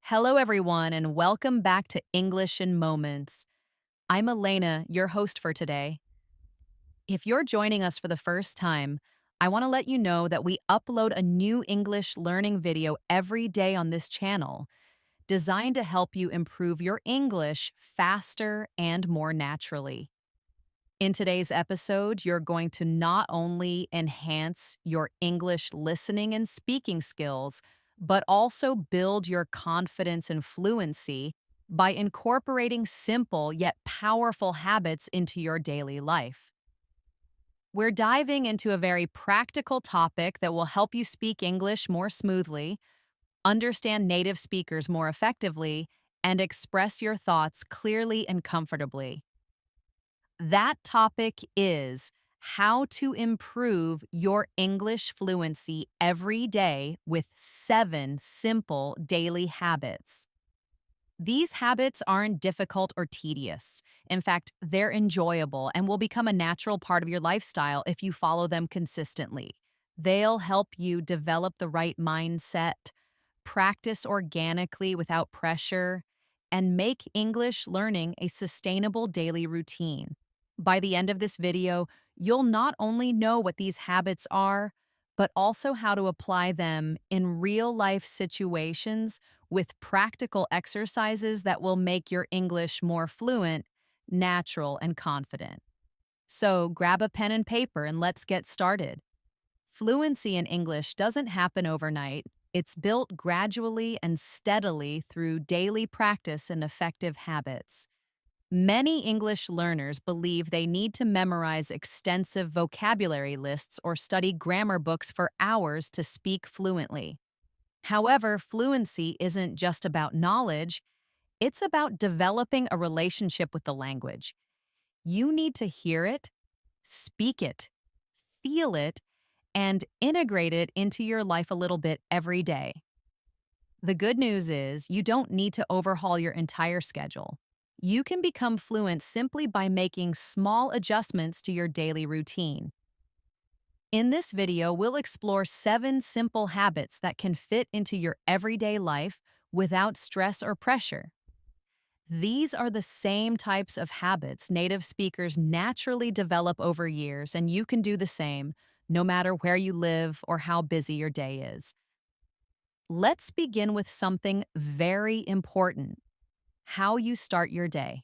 Hello, everyone, and welcome back to English in Moments. I'm Elena, your host for today. If you're joining us for the first time, I want to let you know that we upload a new English learning video every day on this channel, designed to help you improve your English faster and more naturally. In today's episode, you're going to not only enhance your English listening and speaking skills, but also build your confidence and fluency by incorporating simple yet powerful habits into your daily life. We're diving into a very practical topic that will help you speak English more smoothly, understand native speakers more effectively, and express your thoughts clearly and comfortably. That topic is how to improve your English fluency every day with 7 simple daily habits. These habits aren't difficult or tedious. In fact, they're enjoyable and will become a natural part of your lifestyle if you follow them consistently. They'll help you develop the right mindset, practice organically without pressure, and make English learning a sustainable daily routine. By the end of this video, you'll not only know what these habits are, but also how to apply them in real life situations with practical exercises that will make your English more fluent, natural, and confident. So grab a pen and paper and let's get started. Fluency in English doesn't happen overnight. It's built gradually and steadily through daily practice and effective habits. Many English learners believe they need to memorize extensive vocabulary lists or study grammar books for hours to speak fluently. However, fluency isn't just about knowledge, it's about developing a relationship with the language. You need to hear it, speak it, feel it, and integrate it into your life a little bit every day. The good news is you don't need to overhaul your entire schedule. You can become fluent simply by making small adjustments to your daily routine. In this video, we'll explore 7 simple habits that can fit into your everyday life without stress or pressure. These are the same types of habits native speakers naturally develop over years, and you can do the same, no matter where you live or how busy your day is. Let's begin with something very important: how you start your day.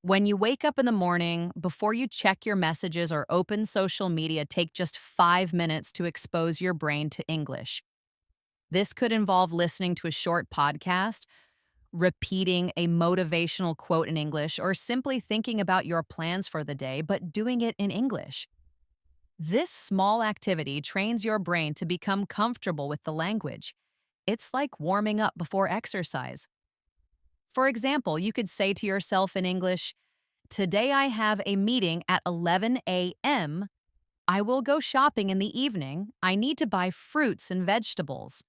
When you wake up in the morning, before you check your messages or open social media, take just 5 minutes to expose your brain to English. This could involve listening to a short podcast, repeating a motivational quote in English, or simply thinking about your plans for the day, but doing it in English. This small activity trains your brain to become comfortable with the language. It's like warming up before exercise. For example, you could say to yourself in English, "Today I have a meeting at 11 a.m. I will go shopping in the evening. I need to buy fruits and vegetables."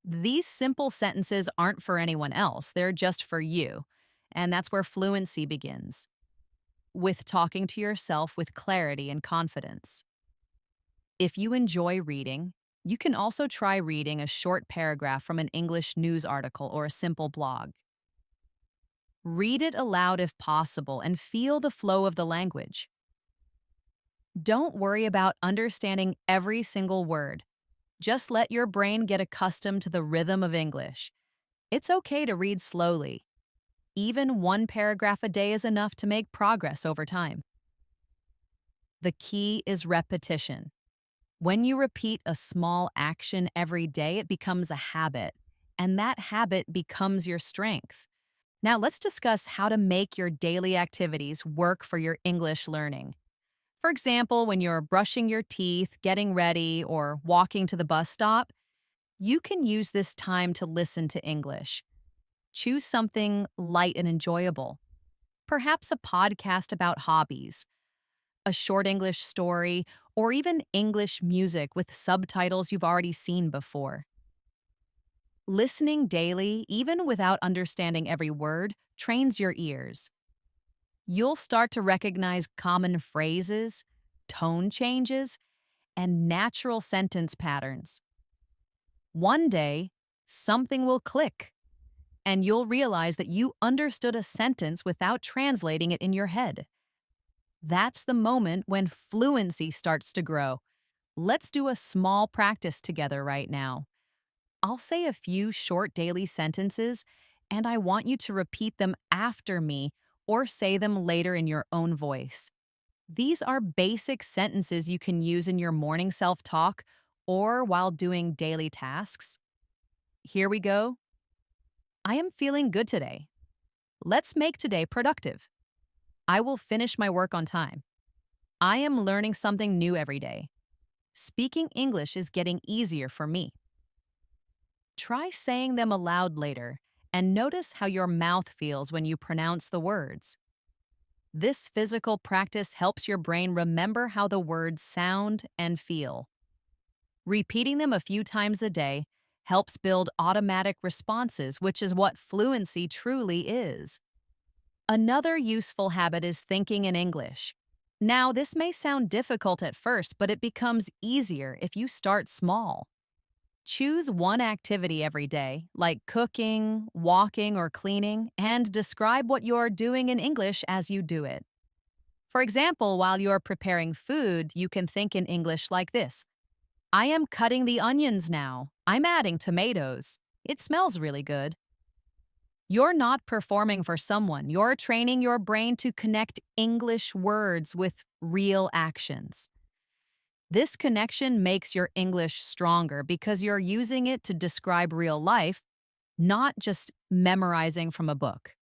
These simple sentences aren't for anyone else, they're just for you. And that's where fluency begins, with talking to yourself with clarity and confidence. If you enjoy reading, you can also try reading a short paragraph from an English news article or a simple blog. Read it aloud if possible and feel the flow of the language. Don't worry about understanding every single word. Just let your brain get accustomed to the rhythm of English. It's okay to read slowly. Even one paragraph a day is enough to make progress over time. The key is repetition. When you repeat a small action every day, it becomes a habit, and that habit becomes your strength. Now, let's discuss how to make your daily activities work for your English learning. For example, when you're brushing your teeth, getting ready, or walking to the bus stop, you can use this time to listen to English. Choose something light and enjoyable. Perhaps a podcast about hobbies, a short English story, or even English music with subtitles you've already seen before. Listening daily, even without understanding every word, trains your ears. You'll start to recognize common phrases, tone changes, and natural sentence patterns. One day, something will click, and you'll realize that you understood a sentence without translating it in your head. That's the moment when fluency starts to grow. Let's do a small practice together right now. I'll say a few short daily sentences, and I want you to repeat them after me or say them later in your own voice. These are basic sentences you can use in your morning self talk or while doing daily tasks. Here we go. I am feeling good today. Let's make today productive. I will finish my work on time. I am learning something new every day. Speaking English is getting easier for me. Try saying them aloud later and notice how your mouth feels when you pronounce the words. This physical practice helps your brain remember how the words sound and feel. Repeating them a few times a day helps build automatic responses, which is what fluency truly is. Another useful habit is thinking in English. Now, this may sound difficult at first, but it becomes easier if you start small. Choose one activity every day, like cooking, walking, or cleaning, and describe what you're doing in English as you do it. For example, while you're preparing food, you can think in English like this: I am cutting the onions now. I'm adding tomatoes. It smells really good. You're not performing for someone. You're training your brain to connect English words with real actions. This connection makes your English stronger because you're using it to describe real life, not just memorizing from a book.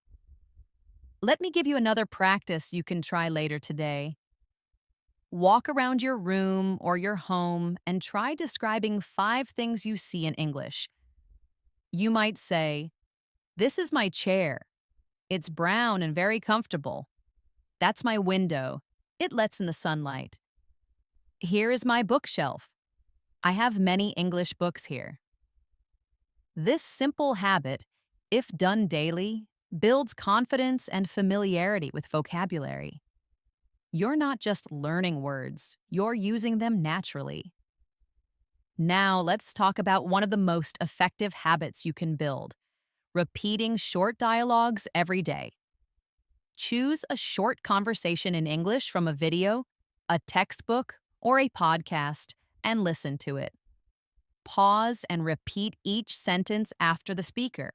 Let me give you another practice you can try later today. Walk around your room or your home and try describing 5 things you see in English. You might say, "This is my chair. It's brown and very comfortable. That's my window. It lets in the sunlight. Here is my bookshelf. I have many English books here." This simple habit, if done daily, builds confidence and familiarity with vocabulary. You're not just learning words, you're using them naturally. Now, let's talk about one of the most effective habits you can build: repeating short dialogues every day. Choose a short conversation in English from a video, a textbook, or a podcast and listen to it. Pause and repeat each sentence after the speaker.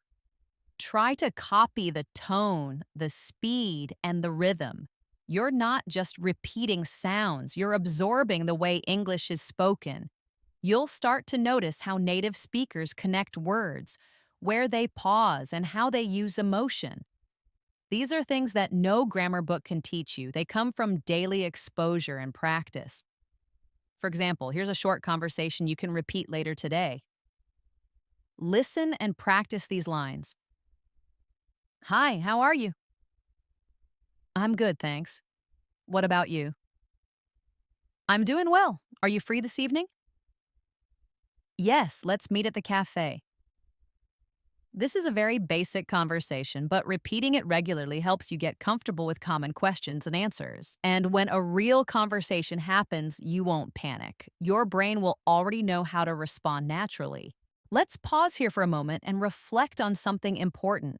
Try to copy the tone, the speed, and the rhythm. You're not just repeating sounds, you're absorbing the way English is spoken. You'll start to notice how native speakers connect words, where they pause, and how they use emotion. These are things that no grammar book can teach you. They come from daily exposure and practice. For example, here's a short conversation you can repeat later today. Listen and practice these lines. Hi, how are you? I'm good, thanks. What about you? I'm doing well. Are you free this evening? Yes, let's meet at the cafe. This is a very basic conversation, but repeating it regularly helps you get comfortable with common questions and answers. And when a real conversation happens, you won't panic. Your brain will already know how to respond naturally. Let's pause here for a moment and reflect on something important.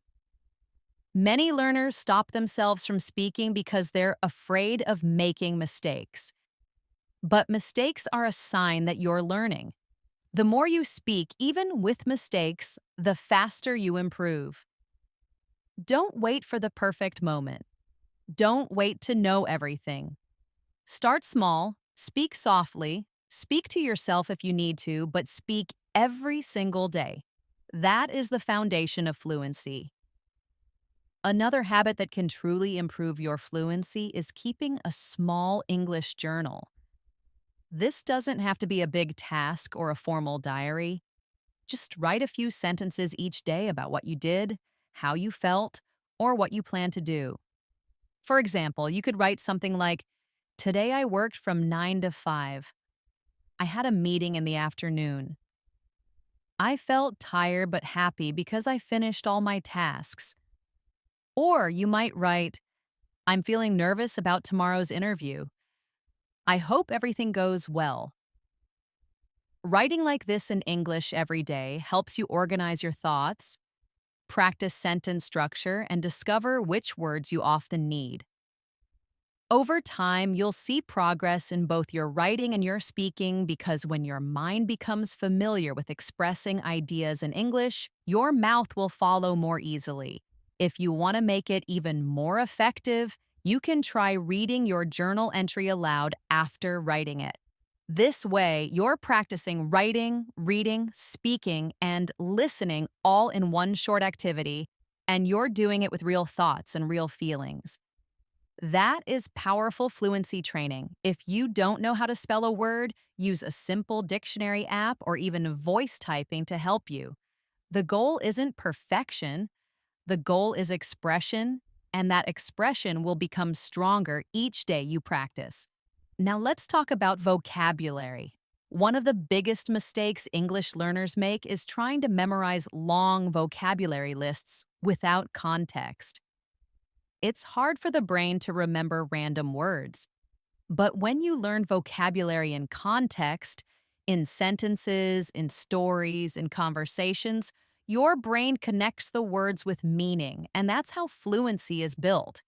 Many learners stop themselves from speaking because they're afraid of making mistakes. But mistakes are a sign that you're learning. The more you speak, even with mistakes, the faster you improve. Don't wait for the perfect moment. Don't wait to know everything. Start small, speak softly, speak to yourself if you need to, but speak every single day. That is the foundation of fluency. Another habit that can truly improve your fluency is keeping a small English journal. This doesn't have to be a big task or a formal diary. Just write a few sentences each day about what you did, how you felt, or what you plan to do. For example, you could write something like, "Today I worked from 9 to 5. I had a meeting in the afternoon. I felt tired but happy because I finished all my tasks." Or you might write, "I'm feeling nervous about tomorrow's interview. I hope everything goes well." Writing like this in English every day helps you organize your thoughts, practice sentence structure, and discover which words you often need. Over time, you'll see progress in both your writing and your speaking because when your mind becomes familiar with expressing ideas in English, your mouth will follow more easily. If you want to make it even more effective, you can try reading your journal entry aloud after writing it. This way, you're practicing writing, reading, speaking, and listening all in one short activity, and you're doing it with real thoughts and real feelings. That is powerful fluency training. If you don't know how to spell a word, use a simple dictionary app or even voice typing to help you. The goal isn't perfection, the goal is expression, and that expression will become stronger each day you practice. Now let's talk about vocabulary. One of the biggest mistakes English learners make is trying to memorize long vocabulary lists without context. It's hard for the brain to remember random words. But when you learn vocabulary in context, in sentences, in stories, in conversations, your brain connects the words with meaning, and that's how fluency is built.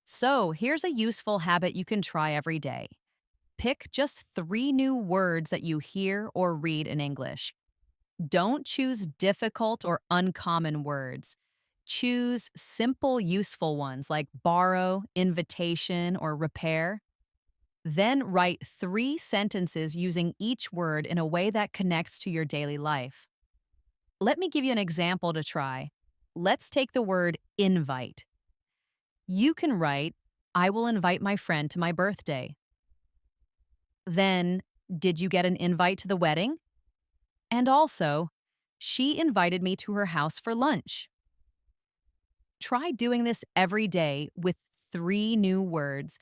So, here's a useful habit you can try every day. Pick just 3 new words that you hear or read in English. Don't choose difficult or uncommon words. Choose simple, useful ones like borrow, invitation, or repair. Then write 3 sentences using each word in a way that connects to your daily life. Let me give you an example to try. Let's take the word invite. You can write, I will invite my friend to my birthday. Then, did you get an invite to the wedding? And also, she invited me to her house for lunch. Try doing this every day with 3 new words,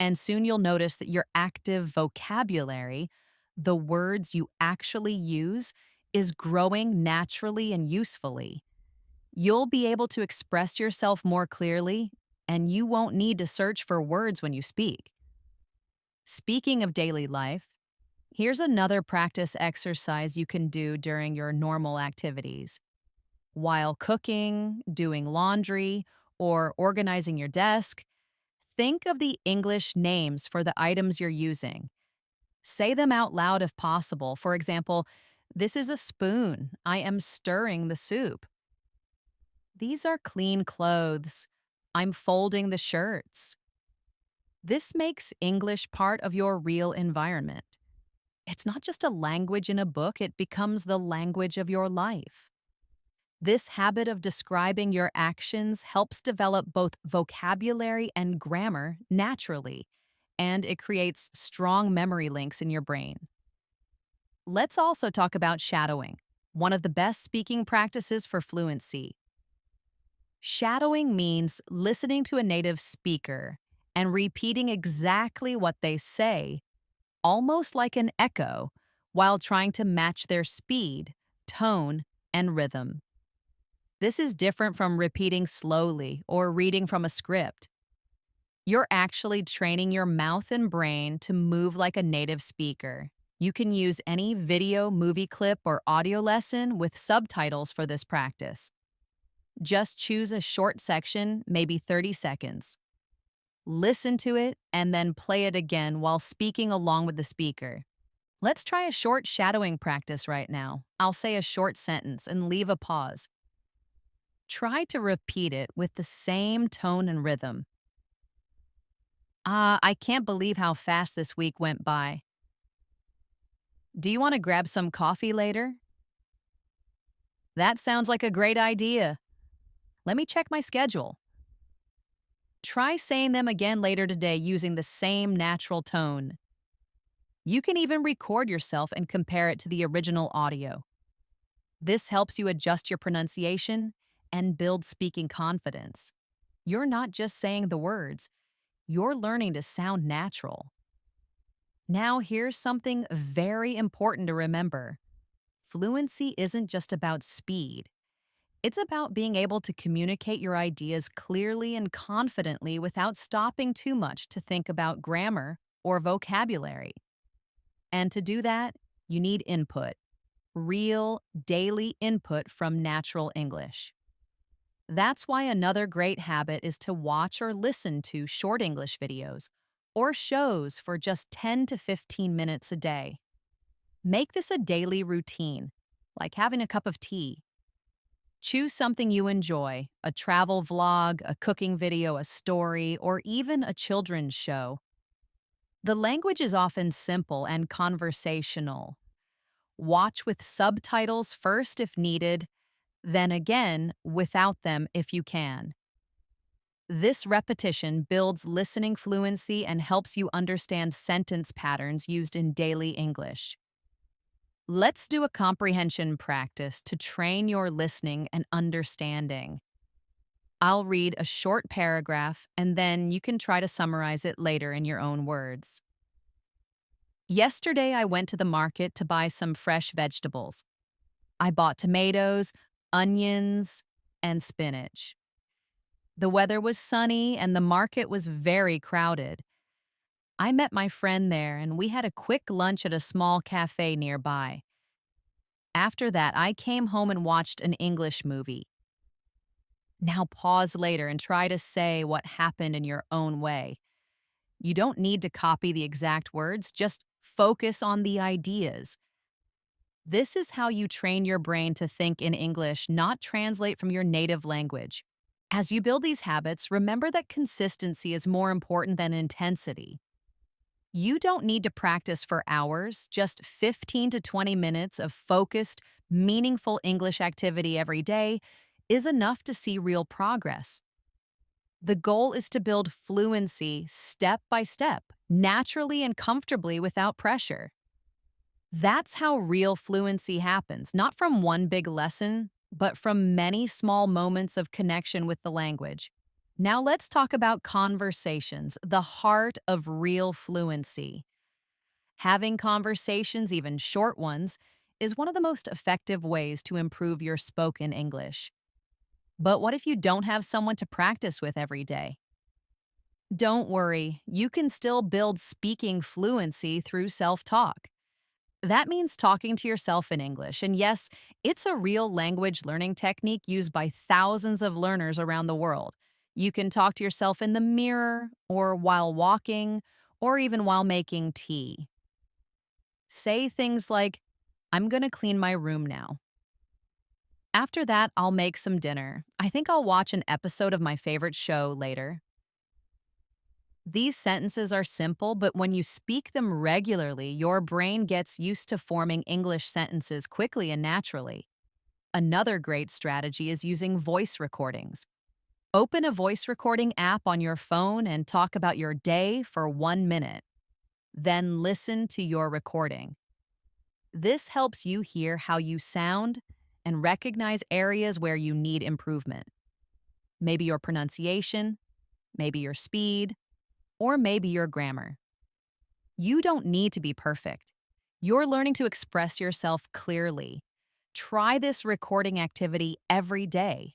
and soon you'll notice that your active vocabulary, the words you actually use, is growing naturally and usefully. You'll be able to express yourself more clearly, and you won't need to search for words when you speak. Speaking of daily life, here's another practice exercise you can do during your normal activities. While cooking, doing laundry, or organizing your desk, think of the English names for the items you're using. Say them out loud if possible. For example, this is a spoon. I am stirring the soup. These are clean clothes. I'm folding the shirts. This makes English part of your real environment. It's not just a language in a book, it becomes the language of your life. This habit of describing your actions helps develop both vocabulary and grammar naturally, and it creates strong memory links in your brain. Let's also talk about shadowing, one of the best speaking practices for fluency. Shadowing means listening to a native speaker and repeating exactly what they say, almost like an echo, while trying to match their speed, tone, and rhythm. This is different from repeating slowly or reading from a script. You're actually training your mouth and brain to move like a native speaker. You can use any video, movie clip, or audio lesson with subtitles for this practice. Just choose a short section, maybe 30 seconds. Listen to it and then play it again while speaking along with the speaker. Let's try a short shadowing practice right now. I'll say a short sentence and leave a pause. Try to repeat it with the same tone and rhythm. I can't believe how fast this week went by. Do you want to grab some coffee later? That sounds like a great idea. Let me check my schedule. Try saying them again later today using the same natural tone. You can even record yourself and compare it to the original audio. This helps you adjust your pronunciation and build speaking confidence. You're not just saying the words, you're learning to sound natural. Now, here's something very important to remember. Fluency isn't just about speed. It's about being able to communicate your ideas clearly and confidently without stopping too much to think about grammar or vocabulary. And to do that, You need input, real, daily input from natural English. That's why another great habit is to watch or listen to short English videos or shows for just 10 to 15 minutes a day. Make this a daily routine, like having a cup of tea. Choose something you enjoy, a travel vlog, a cooking video, a story, or even a children's show. The language is often simple and conversational. Watch with subtitles first if needed, then again without them if you can. This repetition builds listening fluency and helps you understand sentence patterns used in daily English. Let's do a comprehension practice to train your listening and understanding. I'll read a short paragraph and then you can try to summarize it later in your own words. Yesterday, I went to the market to buy some fresh vegetables. I bought tomatoes, onions, and spinach. The weather was sunny and the market was very crowded. I met my friend there and we had a quick lunch at a small cafe nearby. After that, I came home and watched an English movie. Now pause later and try to say what happened in your own way. You don't need to copy the exact words, just focus on the ideas. This is how you train your brain to think in English, not translate from your native language. As you build these habits, remember that consistency is more important than intensity. You don't need to practice for hours, just 15 to 20 minutes of focused, meaningful English activity every day is enough to see real progress. The goal is to build fluency step by step, naturally and comfortably without pressure. That's how real fluency happens, not from one big lesson, but from many small moments of connection with the language. Now let's talk about conversations, the heart of real fluency. Having conversations, even short ones, is one of the most effective ways to improve your spoken English. But what if you don't have someone to practice with every day? Don't worry, you can still build speaking fluency through self-talk. That means talking to yourself in English, and yes, it's a real language learning technique used by thousands of learners around the world. You can talk to yourself in the mirror, or while walking, or even while making tea. Say things like, I'm gonna clean my room now. After that, I'll make some dinner. I think I'll watch an episode of my favorite show later. These sentences are simple, but when you speak them regularly, your brain gets used to forming English sentences quickly and naturally. Another great strategy is using voice recordings. Open a voice recording app on your phone and talk about your day for 1 minute. Then listen to your recording. This helps you hear how you sound and recognize areas where you need improvement. Maybe your pronunciation, maybe your speed, or maybe your grammar. You don't need to be perfect. You're learning to express yourself clearly. Try this recording activity every day.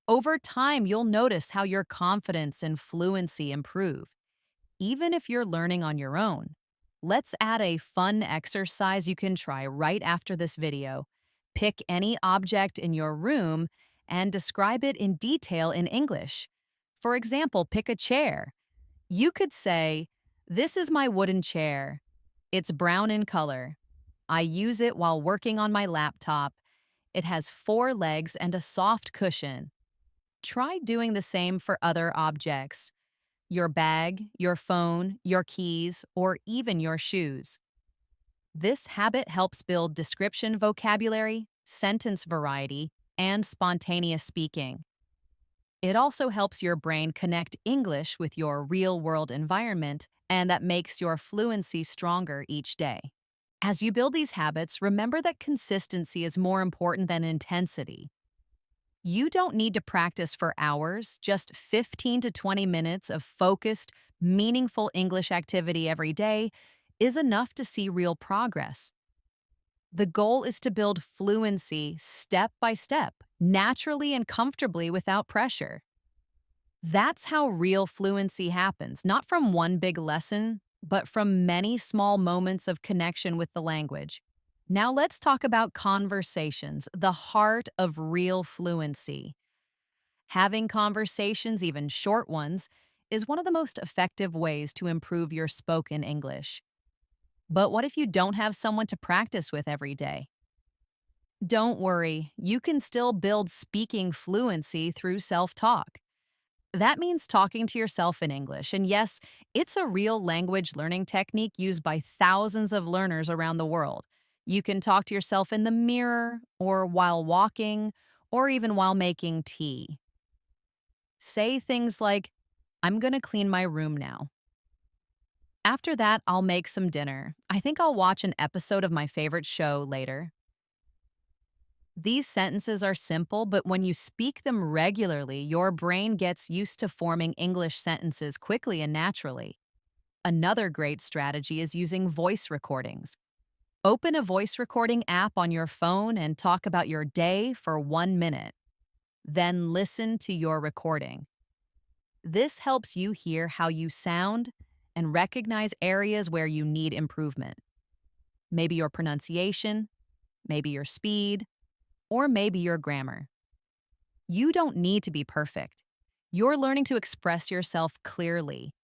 Over time, you'll notice how your confidence and fluency improve, even if you're learning on your own. Let's add a fun exercise you can try right after this video. Pick any object in your room and describe it in detail in English. For example, pick a chair. You could say, "This is my wooden chair. It's brown in color. I use it while working on my laptop. It has 4 legs and a soft cushion." Try doing the same for other objects: your bag, your phone, your keys, or even your shoes. This habit helps build description vocabulary, sentence variety, and spontaneous speaking. It also helps your brain connect English with your real-world environment, and that makes your fluency stronger each day. As you build these habits, remember that consistency is more important than intensity. You don't need to practice for hours, just 15 to 20 minutes of focused, meaningful English activity every day is enough to see real progress. The goal is to build fluency step by step, naturally and comfortably without pressure. That's how real fluency happens, not from one big lesson, but from many small moments of connection with the language. Now let's talk about conversations, the heart of real fluency. Having conversations, even short ones, is one of the most effective ways to improve your spoken English. But what if you don't have someone to practice with every day? Don't worry, you can still build speaking fluency through self talk. That means talking to yourself in English. And yes, it's a real language learning technique used by thousands of learners around the world. You can talk to yourself in the mirror, or while walking, or even while making tea. Say things like, I'm going to clean my room now. After that, I'll make some dinner. I think I'll watch an episode of my favorite show later. These sentences are simple, but when you speak them regularly, your brain gets used to forming English sentences quickly and naturally. Another great strategy is using voice recordings. Open a voice recording app on your phone and talk about your day for 1 minute. Then listen to your recording. This helps you hear how you sound and recognize areas where you need improvement. Maybe your pronunciation, maybe your speed, or maybe your grammar. You don't need to be perfect. You're learning to express yourself clearly.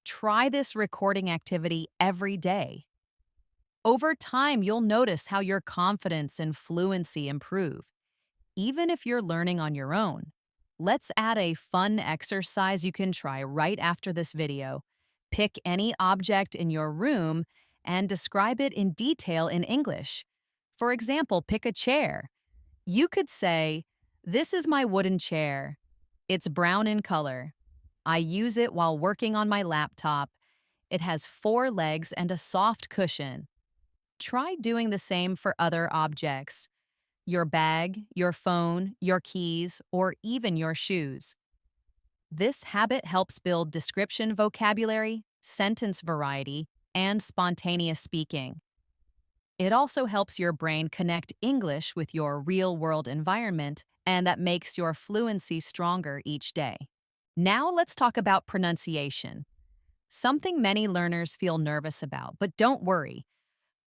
Try this recording activity every day. Over time, you'll notice how your confidence and fluency improve, even if you're learning on your own. Let's add a fun exercise you can try right after this video. Pick any object in your room and describe it in detail in English. For example, pick a chair. You could say, "This is my wooden chair. It's brown in color. I use it while working on my laptop. It has 4 legs and a soft cushion." Try doing the same for other objects: your bag, your phone, your keys, or even your shoes. This habit helps build description vocabulary, sentence variety, and spontaneous speaking. It also helps your brain connect English with your real world environment, and that makes your fluency stronger each day. Now let's talk about pronunciation, something many learners feel nervous about, but don't worry.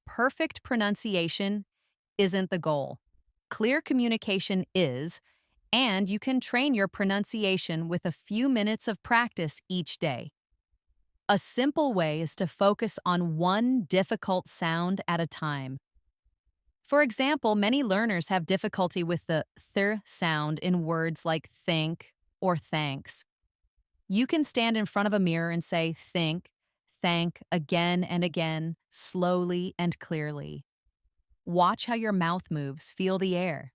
Perfect pronunciation isn't the goal. Clear communication is, and you can train your pronunciation with a few minutes of practice each day. A simple way is to focus on one difficult sound at a time. For example, many learners have difficulty with the th sound in words like think or thanks. You can stand in front of a mirror and say think, thank again and again, slowly and clearly. Watch how your mouth moves, feel the air.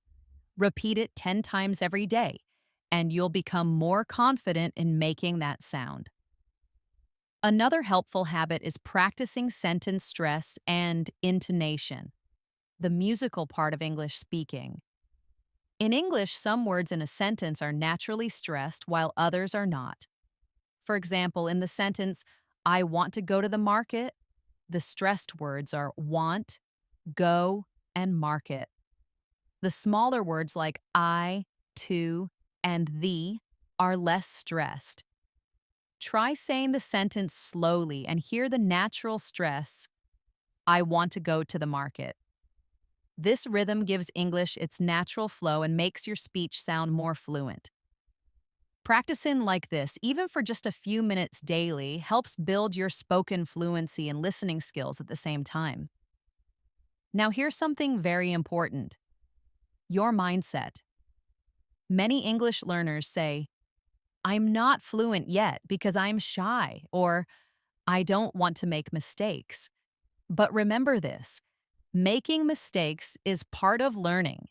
Repeat it 10 times every day, and you'll become more confident in making that sound. Another helpful habit is practicing sentence stress and intonation, the musical part of English speaking. In English, some words in a sentence are naturally stressed while others are not. For example, in the sentence, I want to go to the market, the stressed words are want, go, and market. The smaller words like I, to, and the are less stressed. Try saying the sentence slowly and hear the natural stress, I want to go to the market. This rhythm gives English its natural flow and makes your speech sound more fluent. Practicing like this, even for just a few minutes daily, helps build your spoken fluency and listening skills at the same time. Now, here's something very important: your mindset. Many English learners say, I'm not fluent yet because I'm shy, or I don't want to make mistakes. But remember this: making mistakes is part of learning.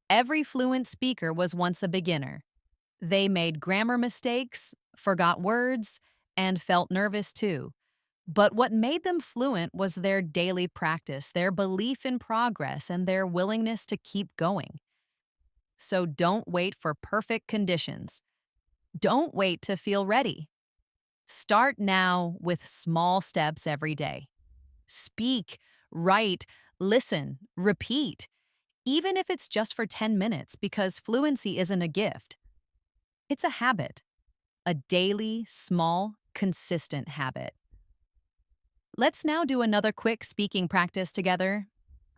Every fluent speaker was once a beginner. They made grammar mistakes, forgot words, and felt nervous too. But what made them fluent was their daily practice, their belief in progress, and their willingness to keep going. So don't wait for perfect conditions. Don't wait to feel ready. Start now with small steps every day. Speak, write, listen, repeat, even if it's just for 10 minutes, because fluency isn't a gift. It's a habit, a daily, small, consistent habit. Let's now do another quick speaking practice together.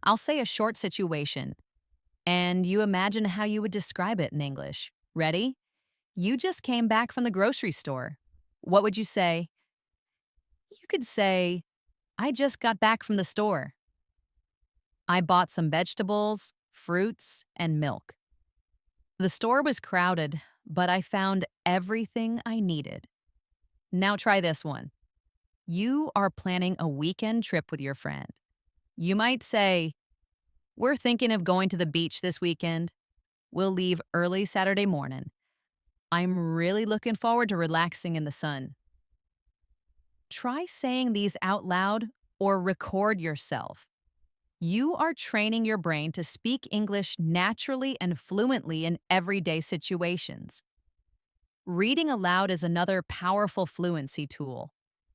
I'll say a short situation, and you imagine how you would describe it in English. Ready? You just came back from the grocery store. What would you say? You could say, I just got back from the store. I bought some vegetables, fruits, and milk. The store was crowded, but I found everything I needed. Now try this one. You are planning a weekend trip with your friend. You might say, we're thinking of going to the beach this weekend. We'll leave early Saturday morning. I'm really looking forward to relaxing in the sun. Try saying these out loud or record yourself. You are training your brain to speak English naturally and fluently in everyday situations. Reading aloud is another powerful fluency tool.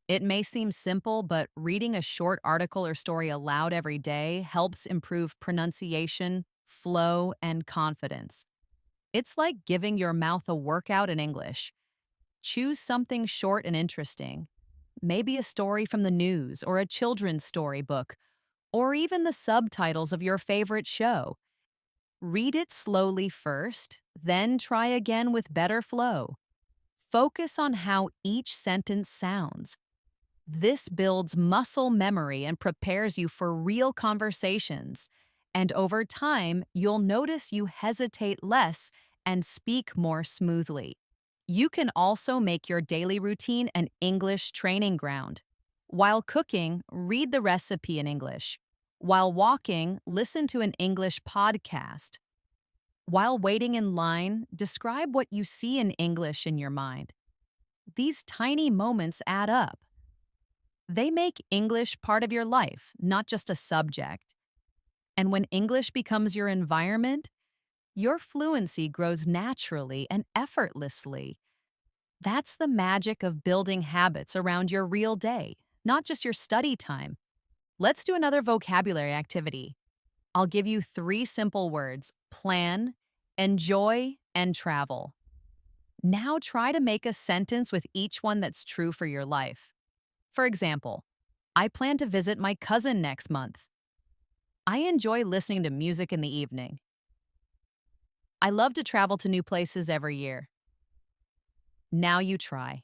It may seem simple, but reading a short article or story aloud every day helps improve pronunciation, flow, and confidence. It's like giving your mouth a workout in English. Choose something short and interesting. Maybe a story from the news or a children's storybook, or even the subtitles of your favorite show. Read it slowly first, then try again with better flow. Focus on how each sentence sounds. This builds muscle memory and prepares you for real conversations. And over time, you'll notice you hesitate less and speak more smoothly. You can also make your daily routine an English training ground. While cooking, read the recipe in English. While walking, listen to an English podcast. While waiting in line, describe what you see in English in your mind. These tiny moments add up. They make English part of your life, not just a subject. And when English becomes your environment, your fluency grows naturally and effortlessly. That's the magic of building habits around your real day, not just your study time. Let's do another vocabulary activity. I'll give you 3 simple words: plan, enjoy, and travel. Now try to make a sentence with each one that's true for your life. For example, I plan to visit my cousin next month. I enjoy listening to music in the evening. I love to travel to new places every year. Now you try.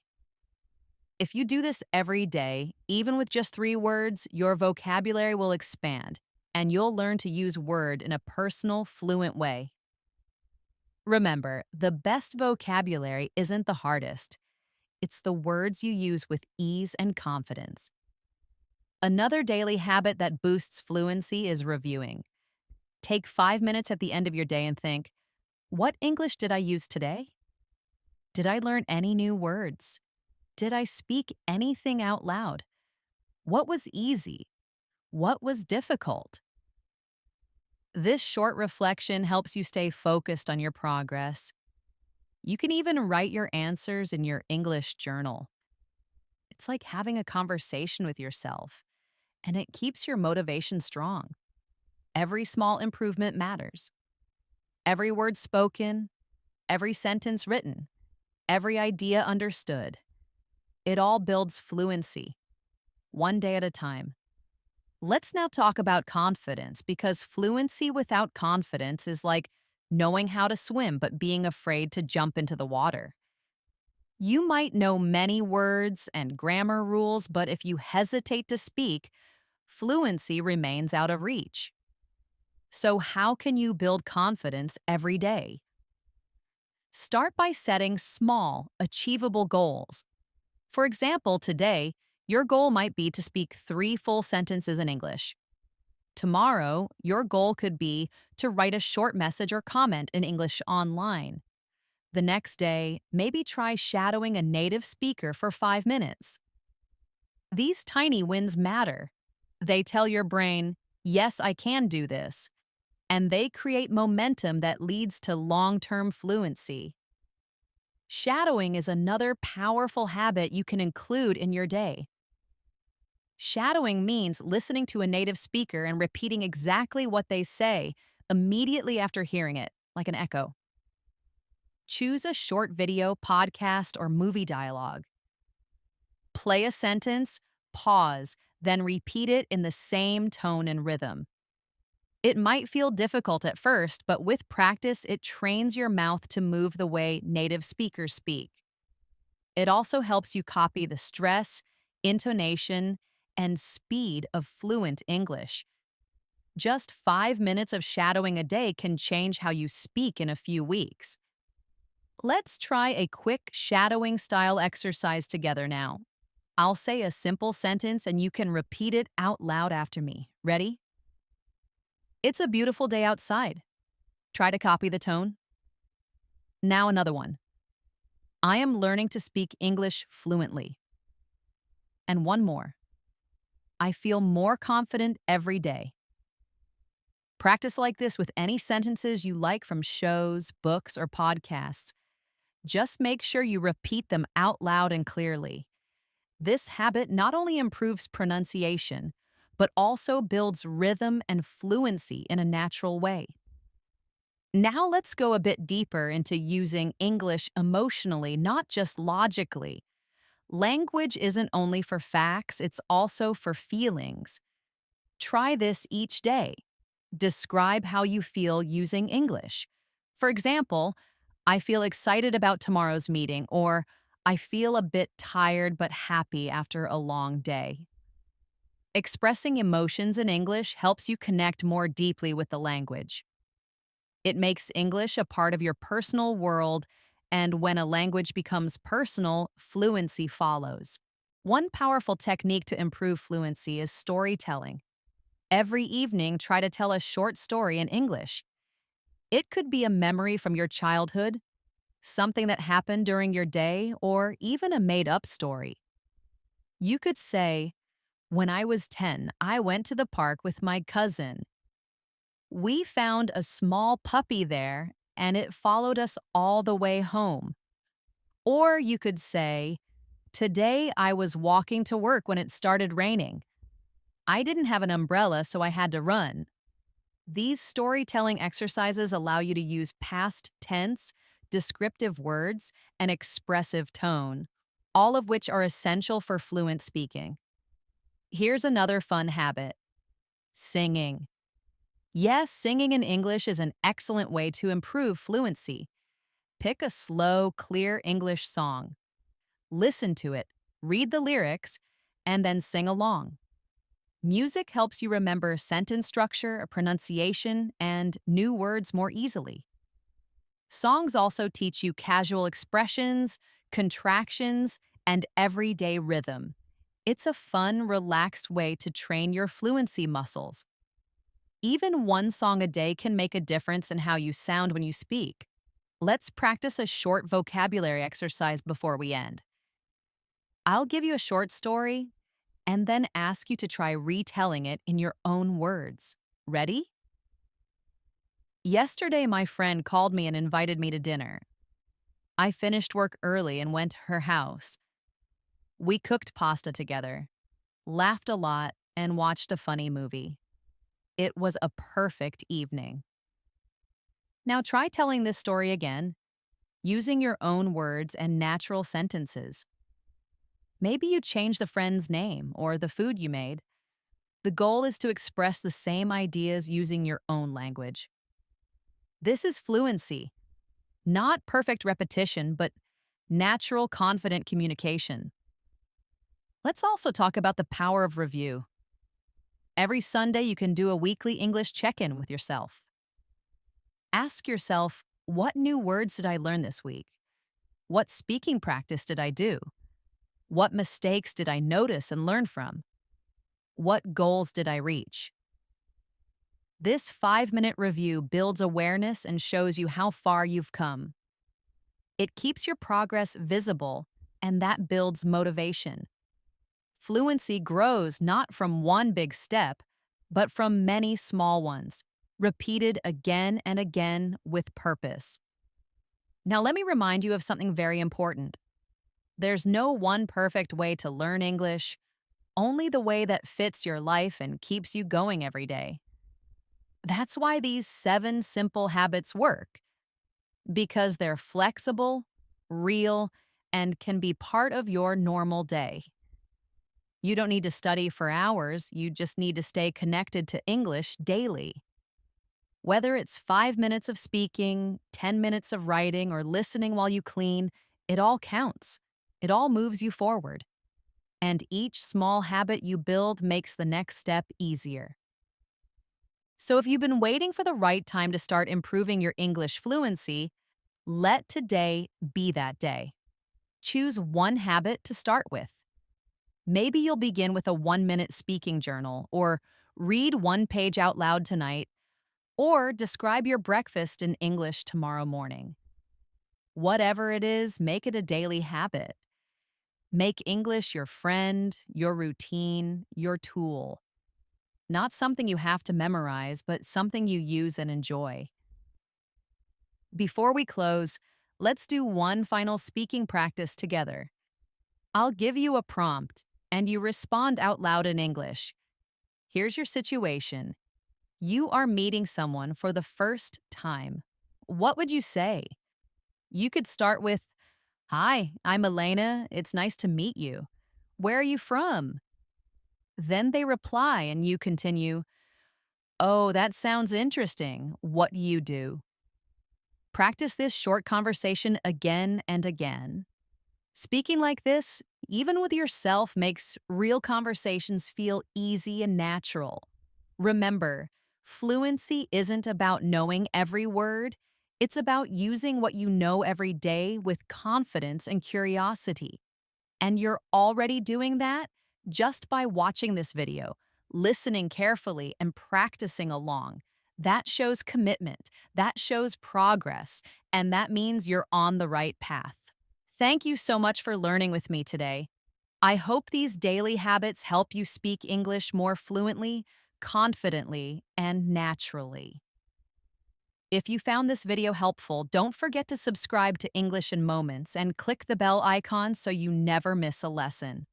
If you do this every day, even with just 3 words, your vocabulary will expand, and you'll learn to use word in a personal, fluent way. Remember, the best vocabulary isn't the hardest. It's the words you use with ease and confidence. Another daily habit that boosts fluency is reviewing. Take 5 minutes at the end of your day and think, what English did I use today? Did I learn any new words? Did I speak anything out loud? What was easy? What was difficult? This short reflection helps you stay focused on your progress. You can even write your answers in your English journal. It's like having a conversation with yourself, and it keeps your motivation strong. Every small improvement matters. Every word spoken, every sentence written, every idea understood. It all builds fluency, one day at a time. Let's now talk about confidence, because fluency without confidence is like knowing how to swim but being afraid to jump into the water. You might know many words and grammar rules, but if you hesitate to speak, fluency remains out of reach. So how can you build confidence every day? Start by setting small, achievable goals. For example, today, your goal might be to speak 3 full sentences in English. Tomorrow, your goal could be to write a short message or comment in English online. The next day, maybe try shadowing a native speaker for 5 minutes. These tiny wins matter. They tell your brain, yes, I can do this, and they create momentum that leads to long-term fluency. Shadowing is another powerful habit you can include in your day. Shadowing means listening to a native speaker and repeating exactly what they say immediately after hearing it, like an echo. Choose a short video, podcast, or movie dialogue. Play a sentence, pause, then repeat it in the same tone and rhythm. It might feel difficult at first, but with practice, it trains your mouth to move the way native speakers speak. It also helps you copy the stress, intonation, and speed of fluent English. Just 5 minutes of shadowing a day can change how you speak in a few weeks. Let's try a quick shadowing style exercise together now. I'll say a simple sentence and you can repeat it out loud after me. Ready? It's a beautiful day outside. Try to copy the tone. Now another one. I am learning to speak English fluently. And one more. I feel more confident every day. Practice like this with any sentences you like from shows, books, or podcasts. Just make sure you repeat them out loud and clearly. This habit not only improves pronunciation, but also builds rhythm and fluency in a natural way. Now let's go a bit deeper into using English emotionally, not just logically. Language isn't only for facts, it's also for feelings. Try this each day. Describe how you feel using English. For example, I feel excited about tomorrow's meeting, or I feel a bit tired but happy after a long day. Expressing emotions in English helps you connect more deeply with the language. It makes English a part of your personal world, and when a language becomes personal, fluency follows. One powerful technique to improve fluency is storytelling. Every evening, try to tell a short story in English. It could be a memory from your childhood, something that happened during your day, or even a made-up story. You could say, when I was 10, I went to the park with my cousin. We found a small puppy there, and it followed us all the way home. Or you could say, today I was walking to work when it started raining. I didn't have an umbrella, so I had to run. These storytelling exercises allow you to use past tense, descriptive words, and expressive tone, all of which are essential for fluent speaking. Here's another fun habit: singing. Yes, singing in English is an excellent way to improve fluency. Pick a slow, clear English song. Listen to it, read the lyrics, and then sing along. Music helps you remember sentence structure, pronunciation, and new words more easily. Songs also teach you casual expressions, contractions, and everyday rhythm. It's a fun, relaxed way to train your fluency muscles. Even one song a day can make a difference in how you sound when you speak. Let's practice a short vocabulary exercise before we end. I'll give you a short story and then ask you to try retelling it in your own words. Ready? Yesterday, my friend called me and invited me to dinner. I finished work early and went to her house. We cooked pasta together, laughed a lot, and watched a funny movie. It was a perfect evening. Now try telling this story again, using your own words and natural sentences. Maybe you change the friend's name or the food you made. The goal is to express the same ideas using your own language. This is fluency, not perfect repetition, but natural, confident communication. Let's also talk about the power of review. Every Sunday, you can do a weekly English check-in with yourself. Ask yourself, what new words did I learn this week? What speaking practice did I do? What mistakes did I notice and learn from? What goals did I reach? This 5-minute review builds awareness and shows you how far you've come. It keeps your progress visible, and that builds motivation. Fluency grows not from one big step, but from many small ones, repeated again and again with purpose. Now, let me remind you of something very important. There's no one perfect way to learn English, only the way that fits your life and keeps you going every day. That's why these 7 simple habits work, because they're flexible, real, and can be part of your normal day. You don't need to study for hours, you just need to stay connected to English daily. Whether it's 5 minutes of speaking, 10 minutes of writing, or listening while you clean, it all counts. It all moves you forward. And each small habit you build makes the next step easier. So if you've been waiting for the right time to start improving your English fluency, let today be that day. Choose one habit to start with. Maybe you'll begin with a 1 minute speaking journal, or read one page out loud tonight, or describe your breakfast in English tomorrow morning. Whatever it is, make it a daily habit. Make English your friend, your routine, your tool. Not something you have to memorize, but something you use and enjoy. Before we close, let's do one final speaking practice together. I'll give you a prompt, and you respond out loud in English. Here's your situation. You are meeting someone for the first time. What would you say? You could start with, "Hi, I'm Elena. It's nice to meet you. Where are you from?" Then they reply and you continue, "Oh, that sounds interesting. What do you do?" Practice this short conversation again and again. Speaking like this, even with yourself, makes real conversations feel easy and natural. Remember, fluency isn't about knowing every word, it's about using what you know every day with confidence and curiosity. And you're already doing that just by watching this video, listening carefully, and practicing along. That shows commitment, that shows progress, and that means you're on the right path. Thank you so much for learning with me today. I hope these daily habits help you speak English more fluently, confidently, and naturally. If you found this video helpful, don't forget to subscribe to English in Moments and click the bell icon so you never miss a lesson.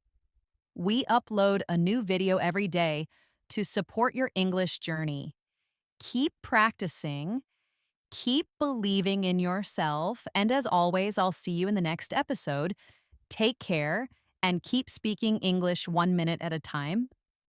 We upload a new video every day to support your English journey. Keep practicing, keep believing in yourself, and as always, I'll see you in the next episode. Take care and keep speaking English 1 minute at a time.